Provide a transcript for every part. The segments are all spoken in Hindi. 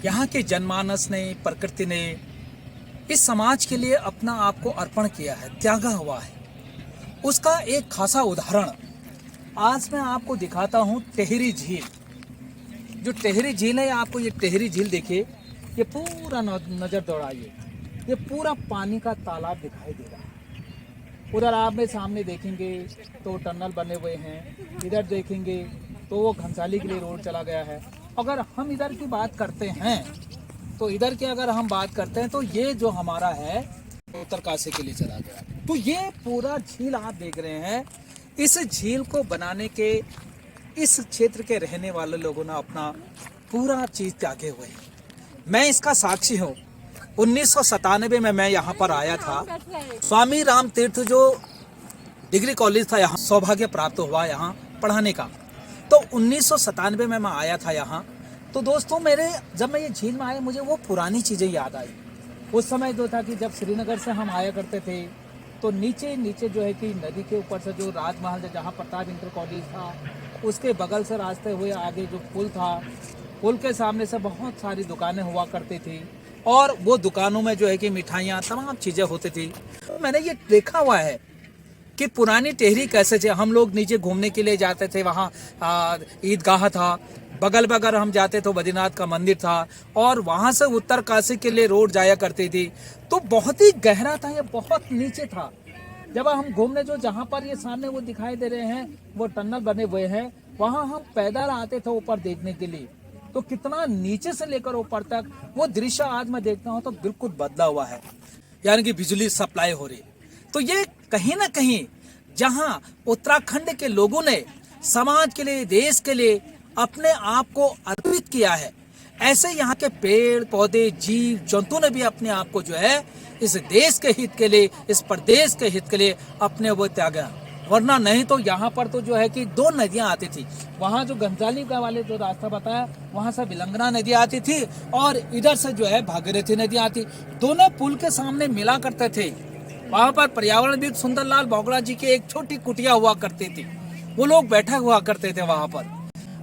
यहाँ के जनमानस ने, प्रकृति ने इस समाज के लिए अपना आप को अर्पण किया है, त्यागा हुआ है। उसका एक खासा उदाहरण आज मैं आपको दिखाता हूँ। टेहरी झील, जो टेहरी झील है, आपको ये टेहरी झील देखिए, ये पूरा नजर दौड़ाइए, ये पूरा पानी का तालाब दिखाई दे रहा है। उधर आप में सामने देखेंगे तो टनल बने हुए हैं, इधर देखेंगे तो वो घनसाली के लिए रोड चला गया है। अगर हम इधर की बात करते हैं तो इधर की अगर हम बात करते हैं तो ये जो हमारा है उत्तरकाशी के लिए चला गया। तो ये पूरा झील आप देख रहे हैं, इस झील को बनाने के इस क्षेत्र के रहने वाले लोगों ने अपना पूरा चीज त्यागे हुए। मैं इसका साक्षी हूँ। 1997 में मैं यहाँ पर आया था। स्वामी राम तीर्थ जो डिग्री कॉलेज था, यहाँ सौभाग्य प्राप्त हुआ यहाँ पढ़ाने का। तो 1997 में मैं आया था यहाँ। तो दोस्तों जब मैं ये झील में आया, मुझे वो पुरानी चीज़ें याद आई। उस समय जो था कि जब श्रीनगर से हम आया करते थे तो नीचे नीचे जो है कि नदी के ऊपर से जो राजमहल, जहाँ प्रताप इंटर कॉलेज था, उसके बगल से रास्ते हुए आगे जो पुल था, पुल के सामने से बहुत सारी दुकानें हुआ करती थी और वो दुकानों में जो है कि मिठाइयाँ, तमाम चीज़ें होती थी। मैंने ये देखा हुआ है कि पुरानी टेहरी कैसे थे। हम लोग नीचे घूमने के लिए जाते थे, वहाँ ईदगाह था, बगल बगल हम जाते तो बद्रीनाथ का मंदिर था और वहाँ से उत्तरकाशी के लिए रोड जाया करती थी। तो बहुत ही गहरा था, ये बहुत नीचे था। जब हम घूमने जो जहाँ पर ये सामने वो दिखाई दे रहे हैं, वो टनल बने हुए हैं, वहाँ हम पैदल आते थे ऊपर देखने के लिए। तो कितना नीचे से लेकर ऊपर तक वो दृश्य आज मैं देखता हूँ तो बिल्कुल बदला हुआ है, यानी कि बिजली सप्लाई हो रही। तो ये कहीं ना कहीं जहाँ उत्तराखंड के लोगों ने समाज के लिए, देश के लिए अपने आप को अर्पित किया है, ऐसे यहाँ के पेड़ पौधे, जीव जंतु ने भी अपने आप को जो है इस देश के हित के लिए, इस प्रदेश के हित के लिए अपने वो त्यागा। वरना नहीं तो यहाँ पर तो जो है कि दो नदियाँ आती थी। वहाँ जो घनसाली का वाले जो रास्ता बताया, वहाँ से बिलंगना नदी आती थी और इधर से जो है भागीरथी नदी आती। दोनों पुल के सामने मिला करते थे। वहाँ पर पर्यावरणविद सुंदरलाल बोगड़ा जी की एक छोटी कुटिया हुआ करती थी, वो लोग बैठा हुआ करते थे वहाँ पर।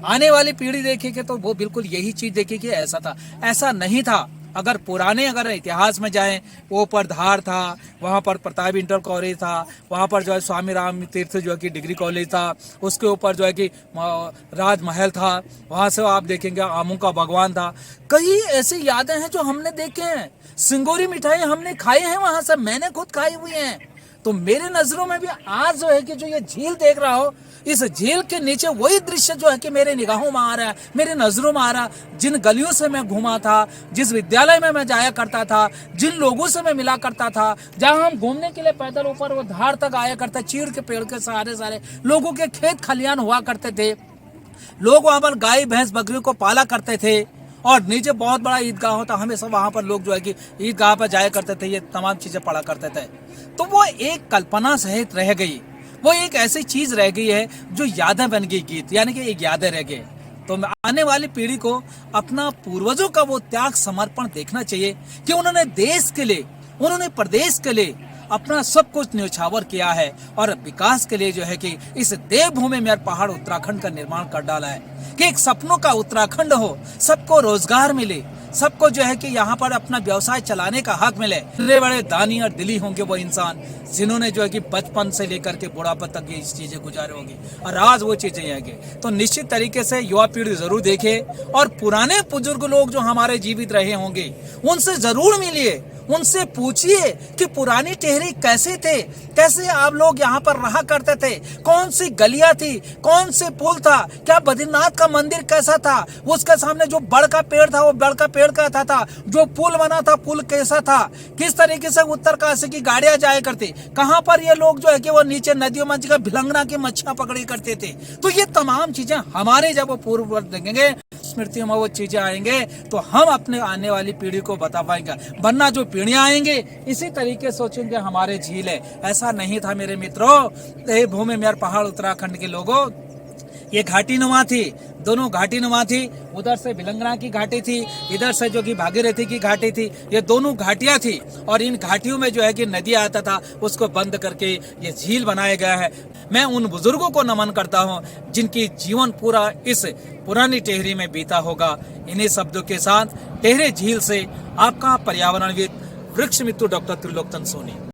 आने वाली पीढ़ी देखेगी तो वो बिल्कुल यही चीज देखेगी, ऐसा था, ऐसा नहीं था। अगर इतिहास में जाएं, वो पर धार था, वहाँ पर प्रताप इंटर कॉलेज था, वहाँ पर जो है स्वामी राम तीर्थ जो है कि डिग्री कॉलेज था, उसके ऊपर जो है कि राजमहल था, वहाँ से आप देखेंगे आमों का भगवान था। कई ऐसी यादें हैं जो हमने देखे हैं। सिंगोरी मिठाई हमने खाई है, वहाँ से मैंने खुद खाई हुई है। तो मेरे नजरों में भी आज जो है कि जो ये झील देख रहा हो, इस झील के नीचे वही दृश्य जो है कि मेरे निगाहों में आ रहा है, मेरे नजरों में आ रहा। जिन गलियों से मैं घूमा था, जिस विद्यालय में मैं जाया करता था, जिन लोगों से मैं मिला करता था, जहां हम घूमने के लिए पैदल ऊपर वो धार तक आया करता, चीड़ के पेड़ के सहारे सारे लोगों के खेत खलियान हुआ करते थे। लोग वहां पर गाय भैंस बकरी को पाला करते थे और नीचे बहुत बड़ा ईदगाह होता, हमेशा वहां पर लोग जो है कि ईदगाह पर जाया करते थे, ये तमाम चीजें पढ़ा करते थे। तो वो एक कल्पना सहित रह गई, वो एक ऐसी चीज रह गई है जो यादें बन गई, गीत यानी कि एक यादें रह गए। तो आने वाली पीढ़ी को अपना पूर्वजों का वो त्याग समर्पण देखना चाहिए कि उन्होंने देश के लिए, उन्होंने प्रदेश के लिए अपना सब कुछ न्यौछावर किया है और विकास के लिए जो है कि इस देवभूमि में पहाड़ उत्तराखंड का निर्माण कर डाला है कि एक सपनों का उत्तराखंड हो, सबको रोजगार मिले, सबको जो है कि यहाँ पर अपना व्यवसाय चलाने का हक मिले। बड़े बड़े दानी और दिली होंगे वो इंसान जिन्होंने जो है कि बचपन से लेकर के बुढ़ापा तक ये चीजें गुजारे होंगी और आज वो चीजें आएंगे। तो निश्चित तरीके से युवा पीढ़ी जरूर देखे और पुराने बुजुर्ग लोग जो हमारे जीवित रहे होंगे उनसे जरूर मिलिए, उनसे पूछिए कि पुरानी टेहरी कैसे थे, कैसे आप लोग यहाँ पर रहा करते थे, कौन सी गलियां थी, कौन से पुल था, क्या बद्रीनाथ का मंदिर कैसा था, उसके सामने जो बड़ का पेड़ था वो बड़ का पेड़ कैसा था, जो पुल बना था पुल कैसा था, किस तरीके से उत्तरकाशी की गाड़ियां जाया करती, कहाँ पर ये लोग जो है कि वो नीचे नदियों में जगह भिलंगना की मच्छियां पकड़ी करते थे। तो ये तमाम चीजें हमारे जब वो पूर्व देखेंगे, स्मृतियों में वो चीजें आएंगे तो हम अपने आने वाली पीढ़ी को बता पाएंगे। वरना जो पीढ़ियां आएंगे इसी तरीके सोचेंगे हमारे झील है। ऐसा नहीं था मेरे मित्रों। भूमि मेर पहाड़ उत्तराखंड के लोगों, ये घाटी नुमा थी, दोनों घाटी नुमा थी। उधर से बिलंगना की घाटी थी, इधर से जो कि भागीरथी की घाटी थी। ये दोनों घाटियां थी और इन घाटियों में जो है कि नदियां आता था, उसको बंद करके ये झील बनाया गया है। मैं उन बुजुर्गों को नमन करता हूं जिनकी जीवन पूरा इस पुरानी टेहरी में बीता होगा। इन्हीं शब्दों के साथ टेहरी झील से आपका पर्यावरणविद वृक्ष मित्र डॉक्टर त्रिलोकचंद सोनी।